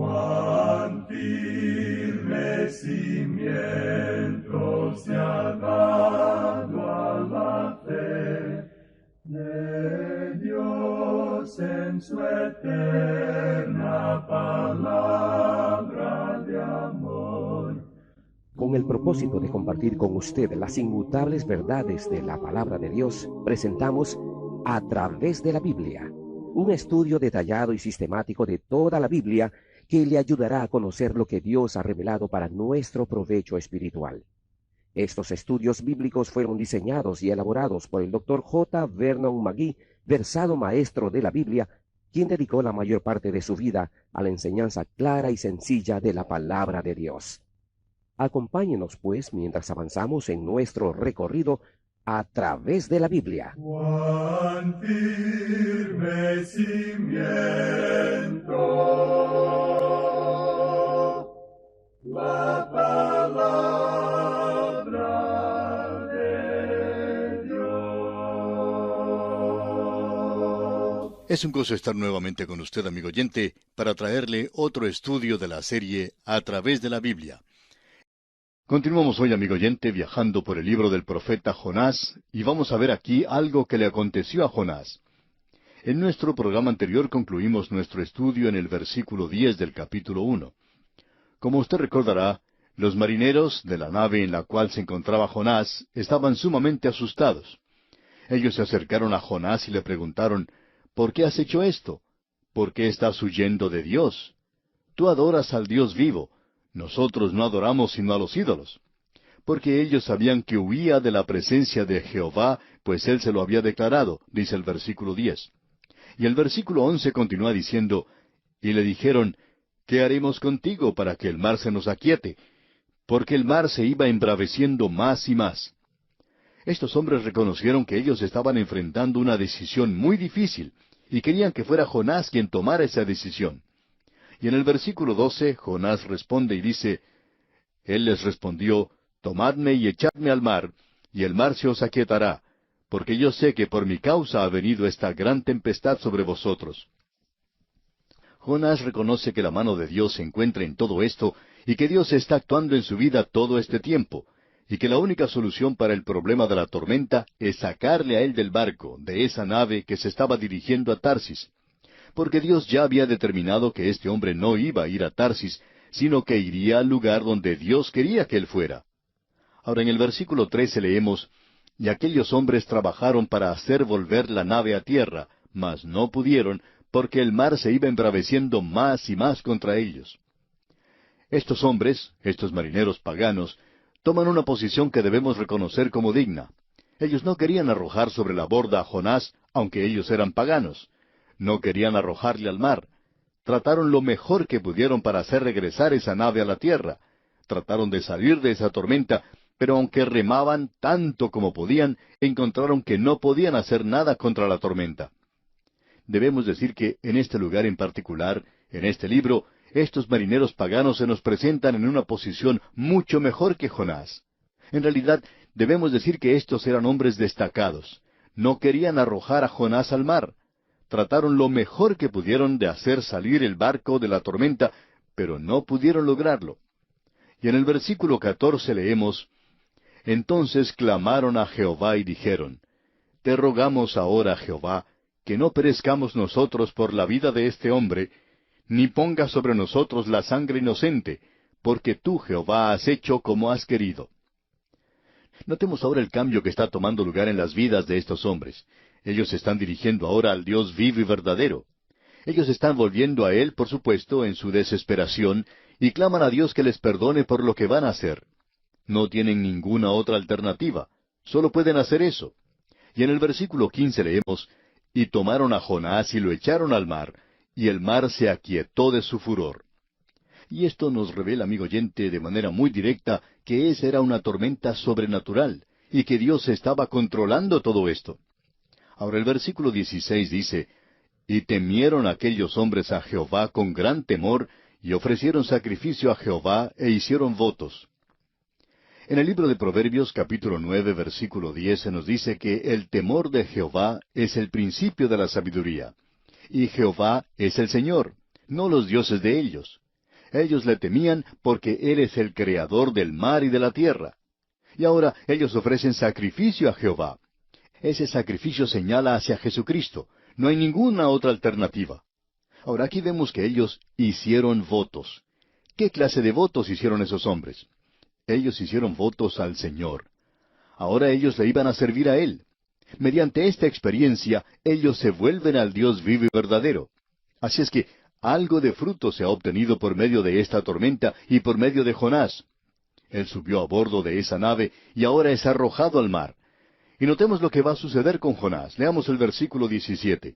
cuán firme cimiento se ha dado a la fe de Dios en su eterna palabra de amor. Con el propósito de compartir con usted las inmutables verdades de la palabra de Dios, presentamos A Través de la Biblia, un estudio detallado y sistemático de toda la Biblia que le ayudará a conocer lo que Dios ha revelado para nuestro provecho espiritual. Estos estudios bíblicos fueron diseñados y elaborados por el Dr. J. Vernon McGee, versado maestro de la Biblia, quien dedicó la mayor parte de su vida a la enseñanza clara y sencilla de la palabra de Dios. Acompáñenos, pues, mientras avanzamos en nuestro recorrido a través de la Biblia. Cuán firme cimiento la palabra de Dios. Es un gozo estar nuevamente con usted, amigo oyente, para traerle otro estudio de la serie A Través de la Biblia. Continuamos hoy, amigo oyente, viajando por el libro del profeta Jonás, y vamos a ver aquí algo que le aconteció a Jonás. En nuestro programa anterior concluimos nuestro estudio en el versículo 10 del capítulo 1. Como usted recordará, los marineros de la nave en la cual se encontraba Jonás estaban sumamente asustados. Ellos se acercaron a Jonás y le preguntaron, ¿por qué has hecho esto? ¿Por qué estás huyendo de Dios? Tú adoras al Dios vivo. Nosotros no adoramos sino a los ídolos. Porque ellos sabían que huía de la presencia de Jehová, pues Él se lo había declarado, dice el versículo 10. Y el versículo 11 continúa diciendo, y le dijeron, ¿qué haremos contigo para que el mar se nos aquiete? Porque el mar se iba embraveciendo más y más. Estos hombres reconocieron que ellos estaban enfrentando una decisión muy difícil, y querían que fuera Jonás quien tomara esa decisión. Y en el versículo 12, Jonás responde y dice, Él les respondió, tomadme y echadme al mar, y el mar se os aquietará, porque yo sé que por mi causa ha venido esta gran tempestad sobre vosotros. Jonás reconoce que la mano de Dios se encuentra en todo esto, y que Dios está actuando en su vida todo este tiempo, y que la única solución para el problema de la tormenta es sacarle a él del barco, de esa nave que se estaba dirigiendo a Tarsis. Porque Dios ya había determinado que este hombre no iba a ir a Tarsis, sino que iría al lugar donde Dios quería que él fuera. Ahora en el versículo 13 leemos, y aquellos hombres trabajaron para hacer volver la nave a tierra, mas no pudieron, porque el mar se iba embraveciendo más y más contra ellos. Estos hombres, estos marineros paganos, toman una posición que debemos reconocer como digna. Ellos no querían arrojar sobre la borda a Jonás, aunque ellos eran paganos. No querían arrojarle al mar. Trataron lo mejor que pudieron para hacer regresar esa nave a la tierra. Trataron de salir de esa tormenta, pero aunque remaban tanto como podían, encontraron que no podían hacer nada contra la tormenta. Debemos decir que en este lugar en particular, en este libro, estos marineros paganos se nos presentan en una posición mucho mejor que Jonás. En realidad, debemos decir que estos eran hombres destacados. No querían arrojar a Jonás al mar. Trataron lo mejor que pudieron de hacer salir el barco de la tormenta, pero no pudieron lograrlo. Y en el versículo 14 leemos, Entonces clamaron a Jehová y dijeron, Te rogamos ahora, Jehová, que no perezcamos nosotros por la vida de este hombre, ni pongas sobre nosotros la sangre inocente, porque tú, Jehová, has hecho como has querido. Notemos ahora el cambio que está tomando lugar en las vidas de estos hombres. Ellos se están dirigiendo ahora al Dios vivo y verdadero. Ellos están volviendo a Él, por supuesto, en su desesperación, y claman a Dios que les perdone por lo que van a hacer. No tienen ninguna otra alternativa. Solo pueden hacer eso. Y en el versículo 15 leemos, Y tomaron a Jonás y lo echaron al mar, y el mar se aquietó de su furor. Y esto nos revela, amigo oyente, de manera muy directa, que esa era una tormenta sobrenatural, y que Dios estaba controlando todo esto. Ahora el versículo 16 dice, Y temieron aquellos hombres a Jehová con gran temor, y ofrecieron sacrificio a Jehová, e hicieron votos. En el libro de Proverbios, capítulo 9, versículo 10, se nos dice que el temor de Jehová es el principio de la sabiduría. Y Jehová es el Señor, no los dioses de ellos. Ellos le temían porque Él es el creador del mar y de la tierra. Y ahora ellos ofrecen sacrificio a Jehová. Ese sacrificio señala hacia Jesucristo. No hay ninguna otra alternativa. Ahora aquí vemos que ellos hicieron votos. ¿Qué clase de votos hicieron esos hombres? Ellos hicieron votos al Señor. Ahora ellos le iban a servir a Él. Mediante esta experiencia, ellos se vuelven al Dios vivo y verdadero. Así es que algo de fruto se ha obtenido por medio de esta tormenta y por medio de Jonás. Él subió a bordo de esa nave y ahora es arrojado al mar. Y notemos lo que va a suceder con Jonás. Leamos el versículo 17.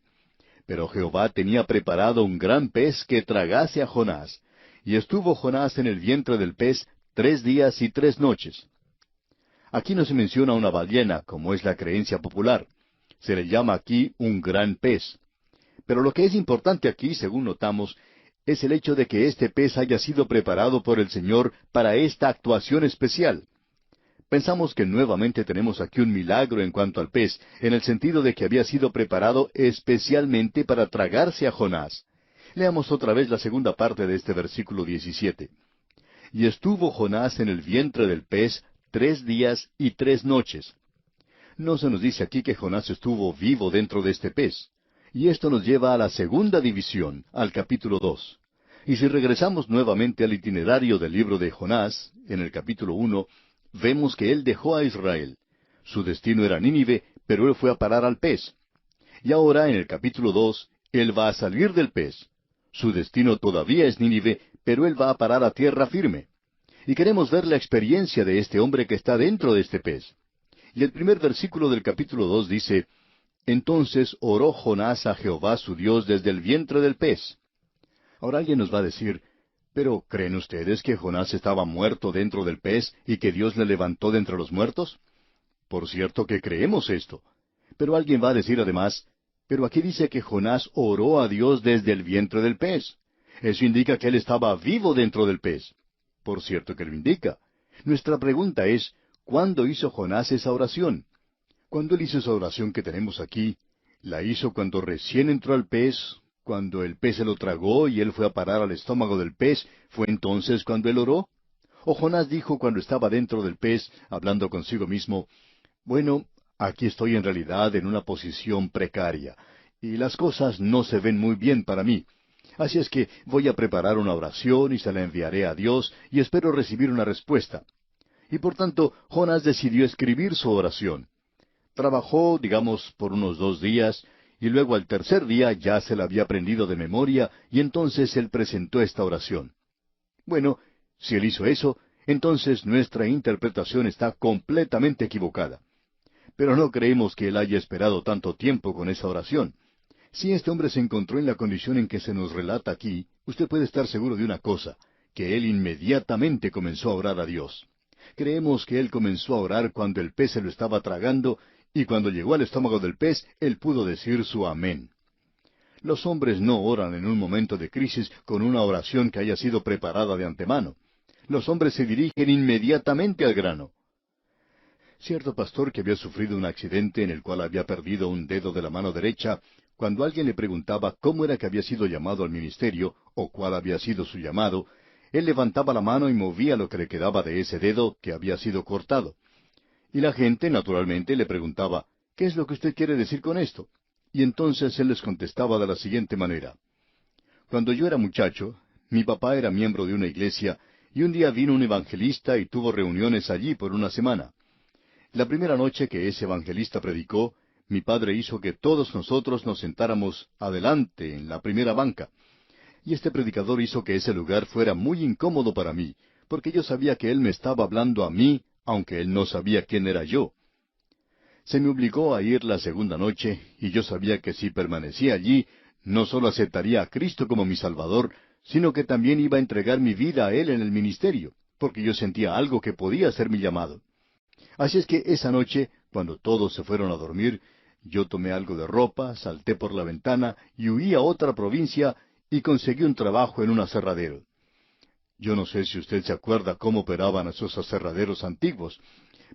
Pero Jehová tenía preparado un gran pez que tragase a Jonás. Y estuvo Jonás en el vientre del pez 3 días y 3 noches. Aquí no se menciona una ballena, como es la creencia popular. Se le llama aquí un gran pez. Pero lo que es importante aquí, según notamos, es el hecho de que este pez haya sido preparado por el Señor para esta actuación especial. Pensamos que nuevamente tenemos aquí un milagro en cuanto al pez, en el sentido de que había sido preparado especialmente para tragarse a Jonás. Leamos otra vez la segunda parte de este versículo 17. Y estuvo Jonás en el vientre del pez 3 días y 3 noches. No se nos dice aquí que Jonás estuvo vivo dentro de este pez. Y esto nos lleva a la segunda división, al capítulo 2. Y si regresamos nuevamente al itinerario del libro de Jonás, en el capítulo 1, vemos que él dejó a Israel. Su destino era Nínive, pero él fue a parar al pez. Y ahora, en el capítulo 2, él va a salir del pez. Su destino todavía es Nínive, pero él va a parar a tierra firme. Y queremos ver la experiencia de este hombre que está dentro de este pez. Y el primer versículo del capítulo 2 dice, Entonces oró Jonás a Jehová su Dios desde el vientre del pez. Ahora alguien nos va a decir, ¿pero creen ustedes que Jonás estaba muerto dentro del pez y que Dios le levantó de entre los muertos? Por cierto que creemos esto. Pero alguien va a decir además, pero aquí dice que Jonás oró a Dios desde el vientre del pez. Eso indica que él estaba vivo dentro del pez. Por cierto que lo indica. Nuestra pregunta es, ¿cuándo hizo Jonás esa oración? Cuando él hizo esa oración que tenemos aquí, ¿la hizo cuando recién entró al pez? ¿Cuando el pez se lo tragó y él fue a parar al estómago del pez? ¿Fue entonces cuando él oró? ¿O Jonás dijo cuando estaba dentro del pez, hablando consigo mismo, bueno, aquí estoy en realidad en una posición precaria, y las cosas no se ven muy bien para mí. Así es que voy a preparar una oración y se la enviaré a Dios y espero recibir una respuesta. Y por tanto, Jonás decidió escribir su oración. Trabajó, digamos, por unos 2 días, y luego al tercer día ya se la había aprendido de memoria, y entonces él presentó esta oración. Bueno, si él hizo eso, entonces nuestra interpretación está completamente equivocada. Pero no creemos que él haya esperado tanto tiempo con esa oración. Si este hombre se encontró en la condición en que se nos relata aquí, usted puede estar seguro de una cosa, que él inmediatamente comenzó a orar a Dios. Creemos que él comenzó a orar cuando el pez se lo estaba tragando, y cuando llegó al estómago del pez, él pudo decir su amén. Los hombres no oran en un momento de crisis con una oración que haya sido preparada de antemano. Los hombres se dirigen inmediatamente al grano. Cierto pastor que había sufrido un accidente en el cual había perdido un dedo de la mano derecha, cuando alguien le preguntaba cómo era que había sido llamado al ministerio, o cuál había sido su llamado, él levantaba la mano y movía lo que le quedaba de ese dedo que había sido cortado. Y la gente, naturalmente, le preguntaba, ¿qué es lo que usted quiere decir con esto? Y entonces él les contestaba de la siguiente manera. Cuando yo era muchacho, mi papá era miembro de una iglesia, y un día vino un evangelista y tuvo reuniones allí por una semana. La primera noche que ese evangelista predicó, mi padre hizo que todos nosotros nos sentáramos adelante en la primera banca. Y este predicador hizo que ese lugar fuera muy incómodo para mí, porque yo sabía que él me estaba hablando a mí, aunque él no sabía quién era yo. Se me obligó a ir la segunda noche, y yo sabía que si permanecía allí, no solo aceptaría a Cristo como mi Salvador, sino que también iba a entregar mi vida a Él en el ministerio, porque yo sentía algo que podía ser mi llamado. Así es que esa noche, cuando todos se fueron a dormir, yo tomé algo de ropa, salté por la ventana y huí a otra provincia y conseguí un trabajo en un aserradero. Yo no sé si usted se acuerda cómo operaban esos aserraderos antiguos,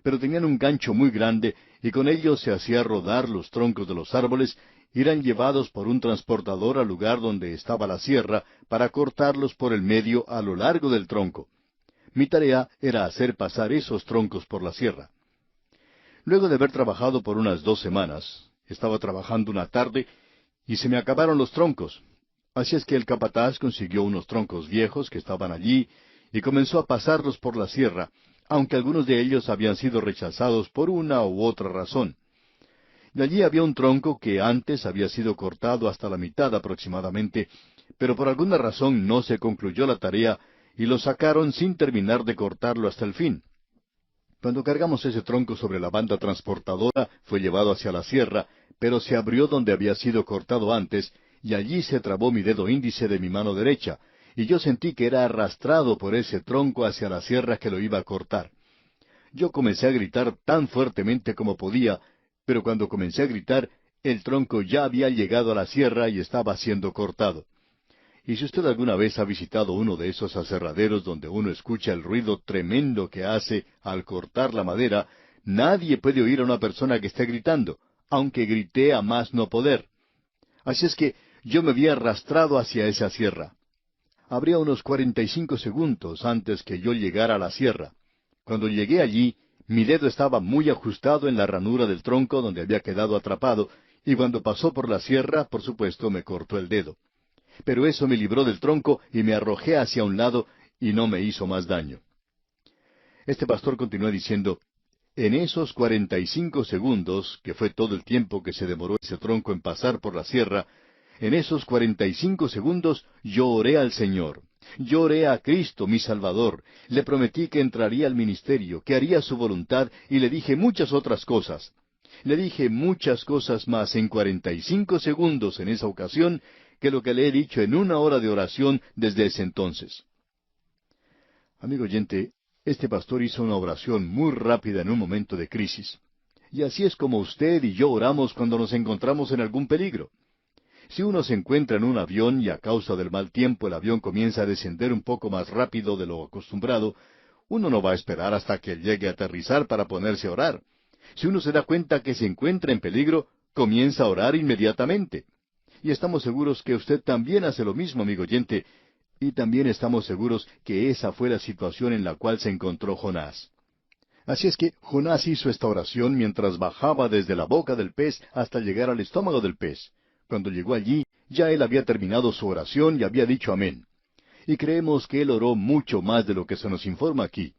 pero tenían un gancho muy grande y con ello se hacía rodar los troncos de los árboles eran llevados por un transportador al lugar donde estaba la sierra para cortarlos por el medio a lo largo del tronco. Mi tarea era hacer pasar esos troncos por la sierra. Luego de haber trabajado por unas 2 semanas, estaba trabajando una tarde y se me acabaron los troncos. Así es que el capataz consiguió unos troncos viejos que estaban allí y comenzó a pasarlos por la sierra, aunque algunos de ellos habían sido rechazados por una u otra razón. Y allí había un tronco que antes había sido cortado hasta la mitad aproximadamente, pero por alguna razón no se concluyó la tarea y lo sacaron sin terminar de cortarlo hasta el fin. Cuando cargamos ese tronco sobre la banda transportadora, fue llevado hacia la sierra, pero se abrió donde había sido cortado antes, y allí se trabó mi dedo índice de mi mano derecha, y yo sentí que era arrastrado por ese tronco hacia la sierra que lo iba a cortar. Yo comencé a gritar tan fuertemente como podía, pero cuando comencé a gritar, el tronco ya había llegado a la sierra y estaba siendo cortado. Y si usted alguna vez ha visitado uno de esos aserraderos donde uno escucha el ruido tremendo que hace al cortar la madera, nadie puede oír a una persona que esté gritando, aunque grité a más no poder. Así es que yo me había arrastrado hacia esa sierra. Habría unos 45 segundos antes que yo llegara a la sierra. Cuando llegué allí, mi dedo estaba muy ajustado en la ranura del tronco donde había quedado atrapado, y cuando pasó por la sierra, por supuesto, me cortó el dedo. Pero eso me libró del tronco y me arrojé hacia un lado y no me hizo más daño. Este pastor continuó diciendo, en esos 45 segundos, que fue todo el tiempo que se demoró ese tronco en pasar por la sierra, en esos 45 segundos yo oré al Señor. Yo oré a Cristo, mi Salvador. Le prometí que entraría al ministerio, que haría su voluntad, y le dije muchas otras cosas. Le dije muchas cosas más en 45 segundos en esa ocasión que lo que le he dicho en 1 hora de oración desde ese entonces. Amigo oyente, este pastor hizo una oración muy rápida en un momento de crisis. Y así es como usted y yo oramos cuando nos encontramos en algún peligro. Si uno se encuentra en un avión y a causa del mal tiempo el avión comienza a descender un poco más rápido de lo acostumbrado, uno no va a esperar hasta que llegue a aterrizar para ponerse a orar. Si uno se da cuenta que se encuentra en peligro, comienza a orar inmediatamente. Y estamos seguros que usted también hace lo mismo, amigo oyente, y también estamos seguros que esa fue la situación en la cual se encontró Jonás. Así es que Jonás hizo esta oración mientras bajaba desde la boca del pez hasta llegar al estómago del pez. Cuando llegó allí, ya él había terminado su oración y había dicho amén. Y creemos que él oró mucho más de lo que se nos informa aquí.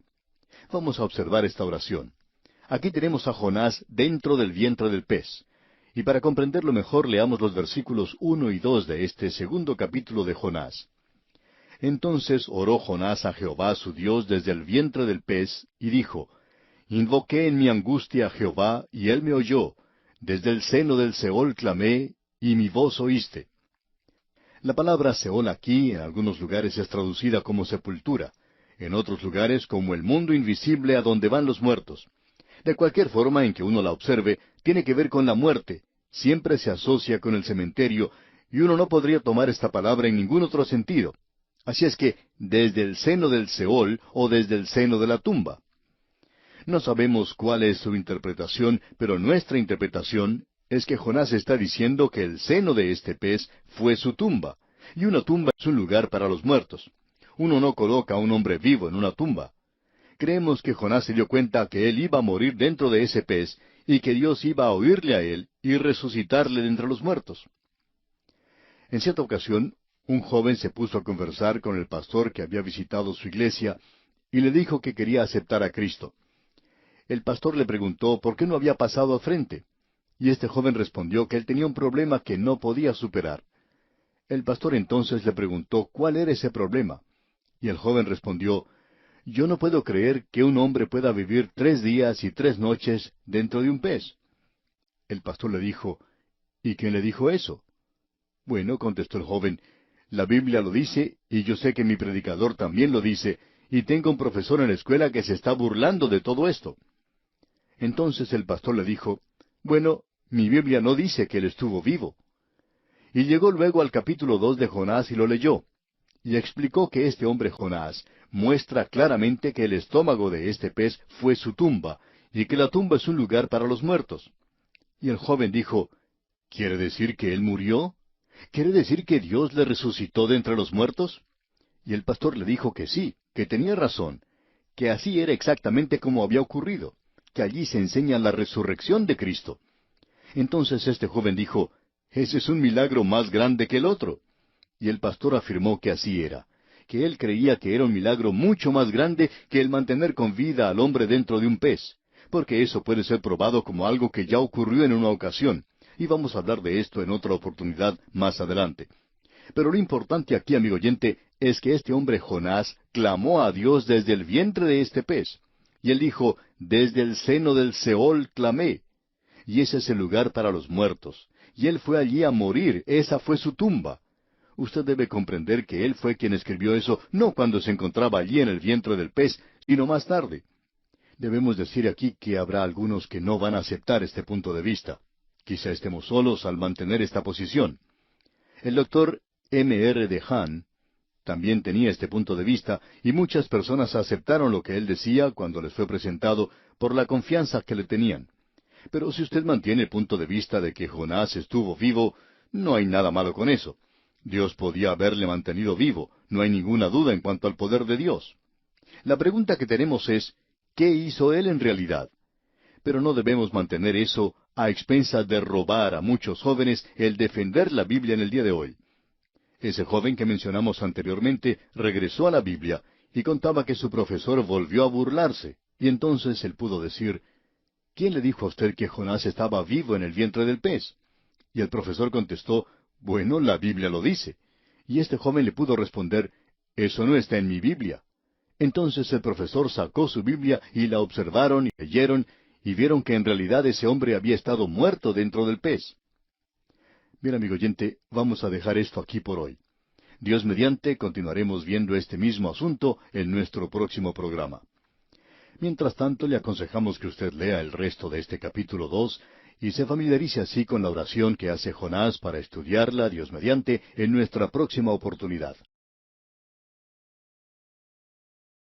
Vamos a observar esta oración. Aquí tenemos a Jonás dentro del vientre del pez. Y para comprenderlo mejor, leamos los versículos 1 y 2 de este 2º capítulo de Jonás. Entonces oró Jonás a Jehová su Dios desde el vientre del pez, y dijo, Invoqué en mi angustia a Jehová, y él me oyó. Desde el seno del Seol clamé, y mi voz oíste. La palabra Seol aquí, en algunos lugares es traducida como sepultura, en otros lugares como el mundo invisible a donde van los muertos. De cualquier forma en que uno la observe, tiene que ver con la muerte, siempre se asocia con el cementerio, y uno no podría tomar esta palabra en ningún otro sentido. Así es que, desde el seno del Seol o desde el seno de la tumba. No sabemos cuál es su interpretación, pero nuestra interpretación es que Jonás está diciendo que el seno de este pez fue su tumba, y una tumba es un lugar para los muertos. Uno no coloca a un hombre vivo en una tumba. Creemos que Jonás se dio cuenta que él iba a morir dentro de ese pez, y que Dios iba a oírle a él y resucitarle de entre los muertos. En cierta ocasión, un joven se puso a conversar con el pastor que había visitado su iglesia, y le dijo que quería aceptar a Cristo. El pastor le preguntó por qué no había pasado al frente. Y este joven respondió que él tenía un problema que no podía superar. El pastor entonces le preguntó cuál era ese problema. Y el joven respondió, yo no puedo creer que un hombre pueda vivir 3 días y 3 noches dentro de un pez. El pastor le dijo, ¿y quién le dijo eso? Bueno, contestó el joven, la Biblia lo dice, y yo sé que mi predicador también lo dice, y tengo un profesor en la escuela que se está burlando de todo esto. Entonces el pastor le dijo, bueno, mi Biblia no dice que él estuvo vivo. Y llegó luego al capítulo 2 de Jonás y lo leyó. Y explicó que este hombre Jonás muestra claramente que el estómago de este pez fue su tumba, y que la tumba es un lugar para los muertos. Y el joven dijo, ¿Quiere decir que él murió? ¿Quiere decir que Dios le resucitó de entre los muertos? Y el pastor le dijo que sí, que tenía razón, que así era exactamente como había ocurrido, que allí se enseña la resurrección de Cristo. Entonces este joven dijo, ese es un milagro más grande que el otro. Y el pastor afirmó que así era, que él creía que era un milagro mucho más grande que el mantener con vida al hombre dentro de un pez, porque eso puede ser probado como algo que ya ocurrió en una ocasión, y vamos a hablar de esto en otra oportunidad más adelante. Pero lo importante aquí, amigo oyente, es que este hombre Jonás clamó a Dios desde el vientre de este pez. Y él dijo, desde el seno del Seol clamé. Y ese es el lugar para los muertos. Y él fue allí a morir, esa fue su tumba. Usted debe comprender que él fue quien escribió eso, no cuando se encontraba allí en el vientre del pez, sino más tarde. Debemos decir aquí que habrá algunos que no van a aceptar este punto de vista. Quizá estemos solos al mantener esta posición. El doctor M. de Hahn también tenía este punto de vista, y muchas personas aceptaron lo que él decía cuando les fue presentado por la confianza que le tenían. Pero si usted mantiene el punto de vista de que Jonás estuvo vivo, no hay nada malo con eso. Dios podía haberle mantenido vivo, no hay ninguna duda en cuanto al poder de Dios. La pregunta que tenemos es, ¿qué hizo él en realidad? Pero no debemos mantener eso a expensas de robar a muchos jóvenes el defender la Biblia en el día de hoy. Ese joven que mencionamos anteriormente regresó a la Biblia y contaba que su profesor volvió a burlarse, y entonces él pudo decir, ¿quién le dijo a usted que Jonás estaba vivo en el vientre del pez? Y el profesor contestó, bueno, la Biblia lo dice. Y este joven le pudo responder, eso no está en mi Biblia. Entonces el profesor sacó su Biblia y la observaron y leyeron, y vieron que en realidad ese hombre había estado muerto dentro del pez. Bien, amigo oyente, vamos a dejar esto aquí por hoy. Dios mediante, continuaremos viendo este mismo asunto en nuestro próximo programa. Mientras tanto, le aconsejamos que usted lea el resto de este capítulo 2 y se familiarice así con la oración que hace Jonás para estudiarla, Dios mediante, en nuestra próxima oportunidad.